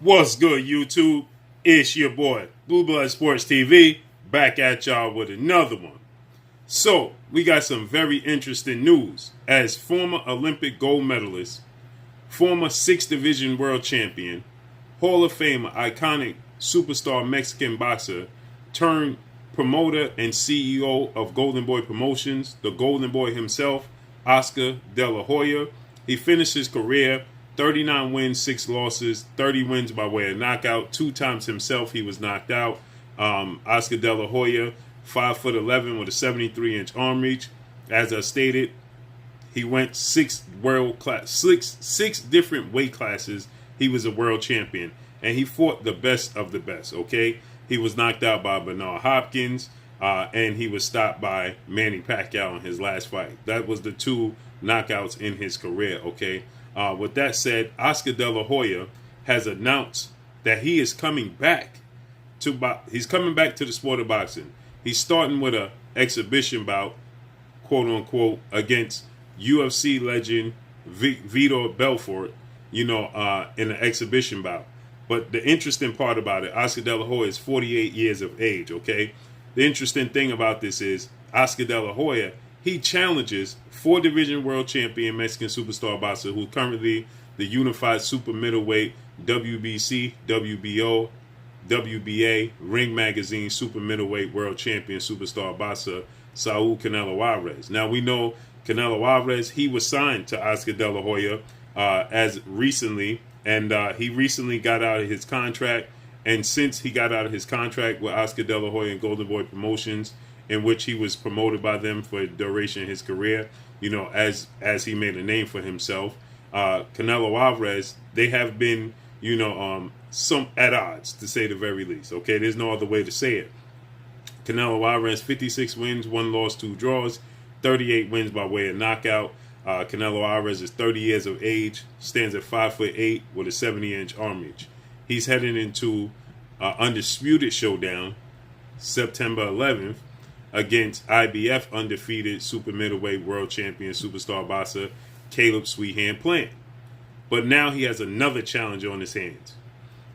What's good, YouTube? It's your boy, Blue Blood Sports TV, back at y'all with another one. So, we got some very interesting news. As former Olympic gold medalist, former 6th Division world champion, Hall of Famer, iconic superstar Mexican boxer, turned promoter and CEO of Golden Boy Promotions, the Golden Boy himself, Oscar Dela Hoya. He finished his career 39 wins, 6 losses, 30 wins by way of knockout. 2 times himself he was knocked out. Oscar Dela Hoya, 5'11" with a 73-inch arm reach. As I stated, he went 6 different weight classes. He was a world champion, and he fought the best of the best. Okay, he was knocked out by Bernard Hopkins, and he was stopped by Manny Pacquiao in his last fight. That was the 2 knockouts in his career. Okay. With that said, Oscar Dela Hoya has announced that he is coming back to the sport of boxing. He's starting with a exhibition bout, quote unquote, against UFC legend Vitor Belfort, in an exhibition bout. But the interesting part about it, Oscar Dela Hoya is 48 years of age. Okay, the interesting thing about this is Oscar Dela Hoya, he challenges 4-division world champion Mexican superstar boxer who's currently the unified super middleweight WBC, WBO, WBA, Ring Magazine super middleweight world champion superstar boxer Saul Canelo Alvarez. Now we know Canelo Alvarez, he was signed to Oscar Dela Hoya as recently, and he recently got out of his contract. And since he got out of his contract with Oscar Dela Hoya and Golden Boy Promotions, in which he was promoted by them for the duration of his career, as he made a name for himself. Canelo Alvarez, they have been, some at odds, to say the very least. Okay, there's no other way to say it. Canelo Alvarez, 56 wins, 1 loss, 2 draws, 38 wins by way of knockout. Canelo Alvarez is 30 years of age, stands at 5'8" with a 70-inch arm reach. He's heading into Undisputed Showdown, September 11th, against IBF undefeated super middleweight world champion superstar boxer Caleb Sweethand Plant. But now he has another challenge on his hands.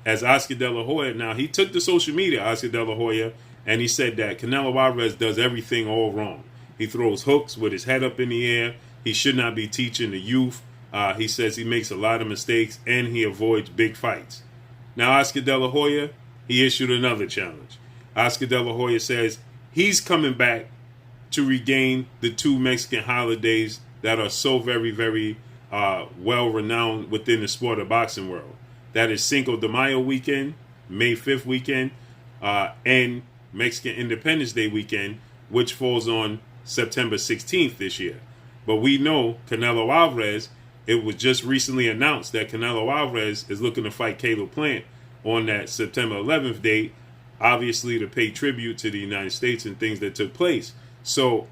As Oscar Dela Hoya, now he took to social media, Oscar Dela Hoya, and he said that Canelo Alvarez does everything all wrong. He throws hooks with his head up in the air. He should not be teaching the youth. He says he makes a lot of mistakes, and he avoids big fights. Now Oscar Dela Hoya, he issued another challenge. Oscar Dela Hoya says he's coming back to regain the 2 Mexican holidays that are so very, very well-renowned within the sport of boxing world. That is Cinco de Mayo weekend, May 5th weekend, and Mexican Independence Day weekend, which falls on September 16th this year. But we know Canelo Alvarez, it was just recently announced that Canelo Alvarez is looking to fight Caleb Plant on that September 11th date, obviously to pay tribute to the United States and things that took place. So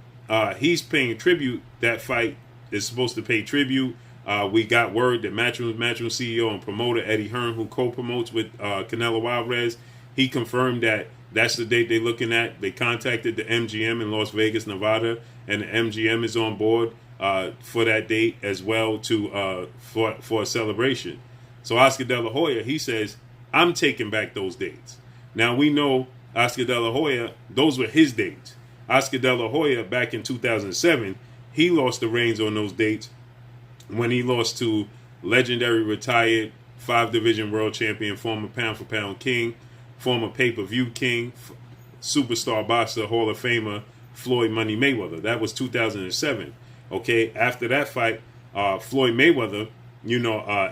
he's paying tribute. That fight is supposed to pay tribute. We got word that Matchroom CEO and promoter Eddie Hearn, who co-promotes with Canelo Alvarez, he confirmed that that's the date they're looking at. They contacted the MGM in Las Vegas, Nevada, and the MGM is on board for that date as well for a celebration. So Oscar Dela Hoya, he says, I'm taking back those dates. Now, we know Oscar Dela Hoya, those were his dates. Oscar Dela Hoya, back in 2007, he lost the reins on those dates when he lost to legendary retired 5-division world champion, former pound-for-pound king, former pay-per-view king, superstar boxer, Hall of Famer, Floyd Money Mayweather. That was 2007. Okay, after that fight, Floyd Mayweather,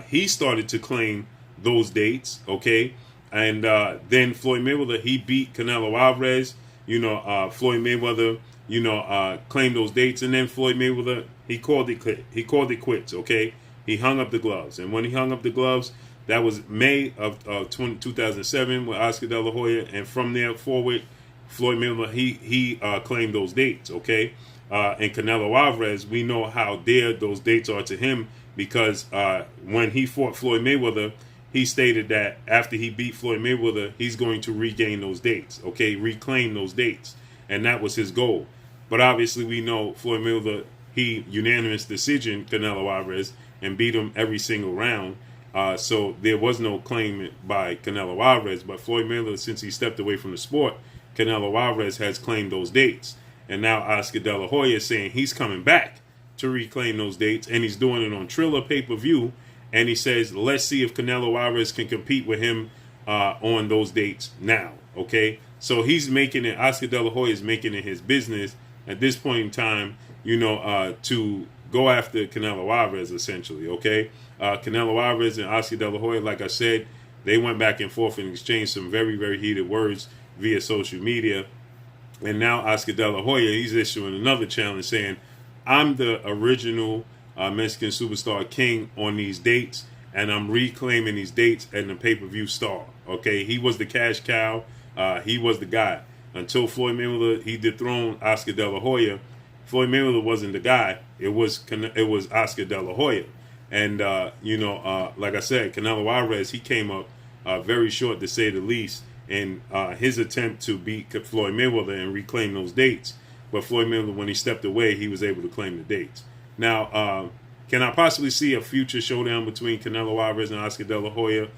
he started to claim those dates, okay? And then Floyd Mayweather, he beat Canelo Alvarez. Floyd Mayweather, claimed those dates, and then Floyd Mayweather, he called it quits. Okay, he hung up the gloves, and when he hung up the gloves, that was May of 2007 with Oscar Dela Hoya, and from there forward, Floyd Mayweather he claimed those dates. Okay, and Canelo Alvarez, we know how dear those dates are to him because when he fought Floyd Mayweather, he stated that after he beat Floyd Mayweather, he's going to regain those dates, okay, reclaim those dates. And that was his goal. But obviously we know Floyd Mayweather, he unanimous decision Canelo Alvarez and beat him every single round. So there was no claim by Canelo Alvarez, but Floyd Mayweather, since he stepped away from the sport, Canelo Alvarez has claimed those dates. And now Oscar De La Hoya is saying he's coming back to reclaim those dates, and he's doing it on Triller pay-per-view. And he says, let's see if Canelo Alvarez can compete with him on those dates now, okay? So he's making it, Oscar De La Hoya is making it his business at this point in time, to go after Canelo Alvarez, essentially, okay? Canelo Alvarez and Oscar De La Hoya, like I said, they went back and forth and exchanged some very, very heated words via social media. And now Oscar De La Hoya, he's issuing another challenge saying, I'm the original Mexican superstar king on these dates, and I'm reclaiming these dates and the pay-per-view star. Okay, he was the cash cow. He was the guy. Until Floyd Mayweather, he dethroned Oscar De La Hoya. Floyd Mayweather wasn't the guy. It was Oscar De La Hoya. And, like I said, Canelo Alvarez, he came up very short, to say the least, in his attempt to beat Floyd Mayweather and reclaim those dates. But Floyd Mayweather, when he stepped away, he was able to claim the dates. Now, can I possibly see a future showdown between Canelo Alvarez and Oscar De La Hoya?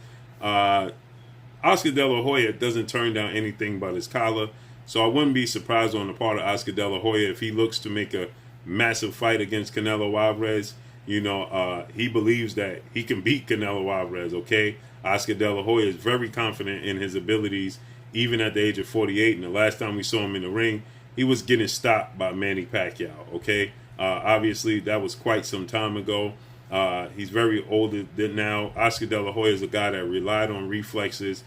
Oscar De La Hoya doesn't turn down anything but his collar. So I wouldn't be surprised on the part of Oscar De La Hoya if he looks to make a massive fight against Canelo Alvarez. He believes that he can beat Canelo Alvarez, okay? Oscar De La Hoya is very confident in his abilities, even at the age of 48. And the last time we saw him in the ring, he was getting stopped by Manny Pacquiao, okay? Obviously, that was quite some time ago. He's very older than now. Oscar De La Hoya is a guy that relied on reflexes.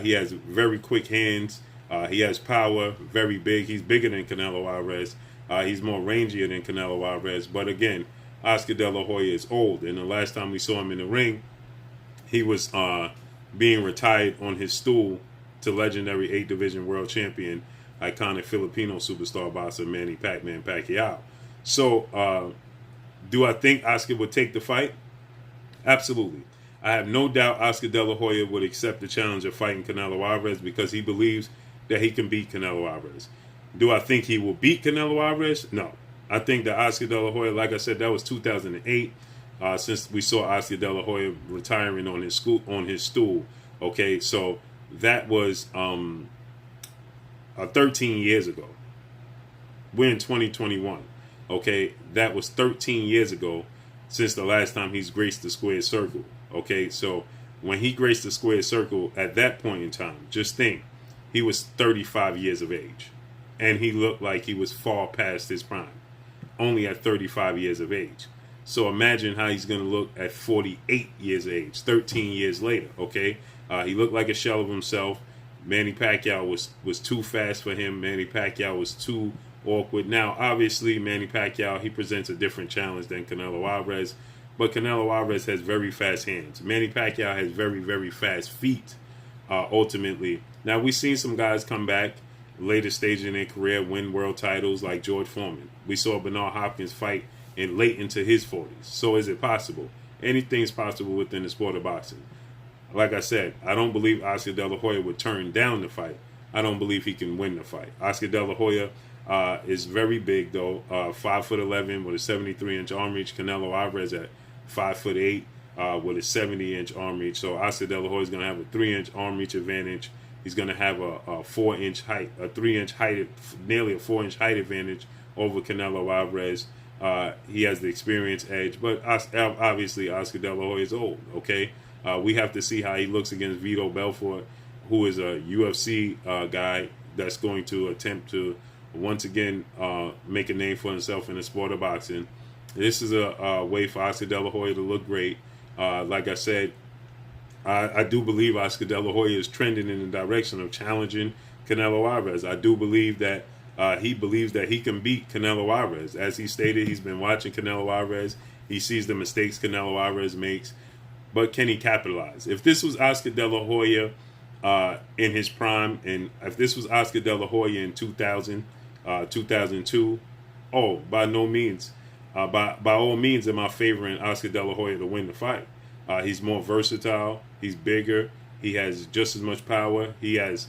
He has very quick hands. He has power, very big. He's bigger than Canelo Alvarez. He's more rangier than Canelo Alvarez. But again, Oscar De La Hoya is old. And the last time we saw him in the ring, he was being retired on his stool to legendary 8th Division World Champion, iconic Filipino superstar boxer Manny Pac-Man Pacquiao. So, do I think Oscar would take the fight? Absolutely. I have no doubt Oscar De La Hoya would accept the challenge of fighting Canelo Alvarez because he believes that he can beat Canelo Alvarez. Do I think he will beat Canelo Alvarez? No. I think that Oscar De La Hoya, like I said, that was 2008. Since we saw Oscar De La Hoya retiring on his stool. Okay, so that was 13 years ago. We're in 2021. Okay, that was 13 years ago since the last time he's graced the square circle. Okay, so when he graced the square circle at that point in time, just think, he was 35 years of age. And he looked like he was far past his prime, only at 35 years of age. So imagine how he's going to look at 48 years of age, 13 years later, okay? He looked like a shell of himself. Manny Pacquiao was too fast for him. Manny Pacquiao was too awkward. Now, obviously, Manny Pacquiao, he presents a different challenge than Canelo Alvarez, but Canelo Alvarez has very fast hands. Manny Pacquiao has very, very fast feet, ultimately. Now, we've seen some guys come back later stage in their career, win world titles like George Foreman. We saw Bernard Hopkins fight late into his 40s. So is it possible? Anything's possible within the sport of boxing. Like I said, I don't believe Oscar De La Hoya would turn down the fight. I don't believe he can win the fight. Oscar De La Hoya is very big, though. 5'11" with a 73-inch arm reach. Canelo Alvarez at 5'8" with a 70-inch arm reach. So Oscar De La Hoya is going to have a 3-inch arm reach advantage. He's going to have a 4-inch height, a 3-inch height, nearly a 4-inch height advantage over Canelo Alvarez. He has the experience edge, but obviously Oscar De La Hoya is old, okay? We have to see how he looks against Vito Belfort, who is a UFC guy that's going to attempt to, once again, make a name for himself in the sport of boxing. This is a way for Oscar De La Hoya to look great. Like I said, I do believe Oscar De La Hoya is trending in the direction of challenging Canelo Alvarez. I do believe that he believes that he can beat Canelo Alvarez. As he stated, he's been watching Canelo Alvarez. He sees the mistakes Canelo Alvarez makes. But can he capitalize? If this was Oscar De La Hoya in his prime, and if this was Oscar De La Hoya in 2000, 2002, by no means. By all means, am I favoring Oscar De La Hoya to win the fight. He's more versatile. He's bigger. He has just as much power. He has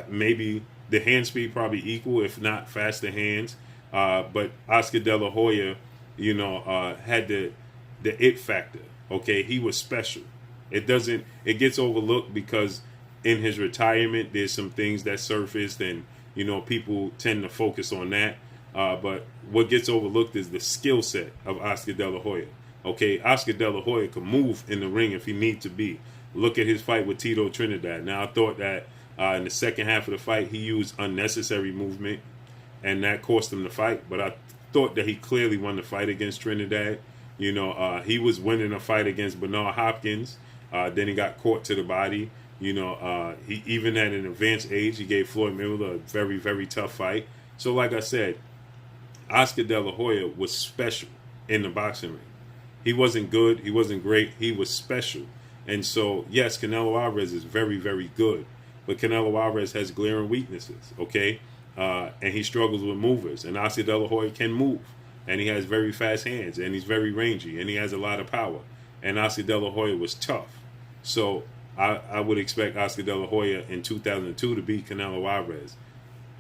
maybe the hand speed probably equal, if not faster hands. But Oscar De La Hoya, had the it factor. Okay, he was special. It doesn't. It gets overlooked because in his retirement, there's some things that surfaced, and people tend to focus on that. But what gets overlooked is the skill set of Oscar De La Hoya. Okay, Oscar De La Hoya can move in the ring if he needs to be. Look at his fight with Tito Trinidad. Now, I thought that in the second half of the fight, he used unnecessary movement, and that cost him the fight. But I thought that he clearly won the fight against Trinidad. He was winning a fight against Bernard Hopkins. Then he got caught to the body. He even at an advanced age, he gave Floyd Mayweather a very, very tough fight. So, like I said, Oscar De La Hoya was special in the boxing ring. He wasn't good. He wasn't great. He was special. And so, yes, Canelo Alvarez is very, very good. But Canelo Alvarez has glaring weaknesses, okay? And he struggles with movers. And Oscar De La Hoya can move. And he has very fast hands. And he's very rangy. And he has a lot of power. And Oscar De La Hoya was tough. So I would expect Oscar De La Hoya in 2002 to beat Canelo Alvarez.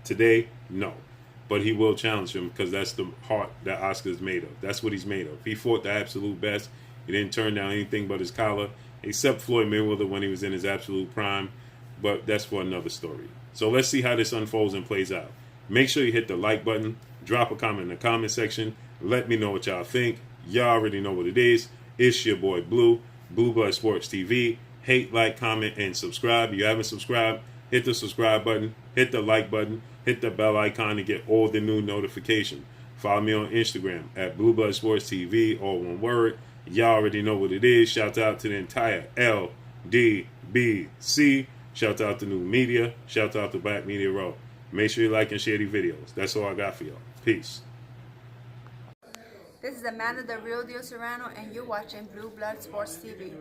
Today, no. But he will challenge him because that's the heart that Oscar's made of. That's what he's made of. He fought the absolute best. He didn't turn down anything but his collar, except Floyd Mayweather when he was in his absolute prime. But that's for another story. So let's see how this unfolds and plays out. Make sure you hit the like button. Drop a comment in the comment section. Let me know what y'all think. Y'all already know what it is. It's your boy Blue, Blue Blood Sports TV. Hate, like, comment, and subscribe. If you haven't subscribed, hit the subscribe button. Hit the like button. Hit the bell icon to get all the new notifications. Follow me on Instagram at Blue Blood Sports TV, all one word. Y'all already know what it is. Shout out to the entire LDBC. Shout out to New Media. Shout out to Black Media Row. Make sure you like and share these videos. That's all I got for y'all. Peace. This is Amanda, the real deal Serrano, and you're watching Blue Blood Sports TV.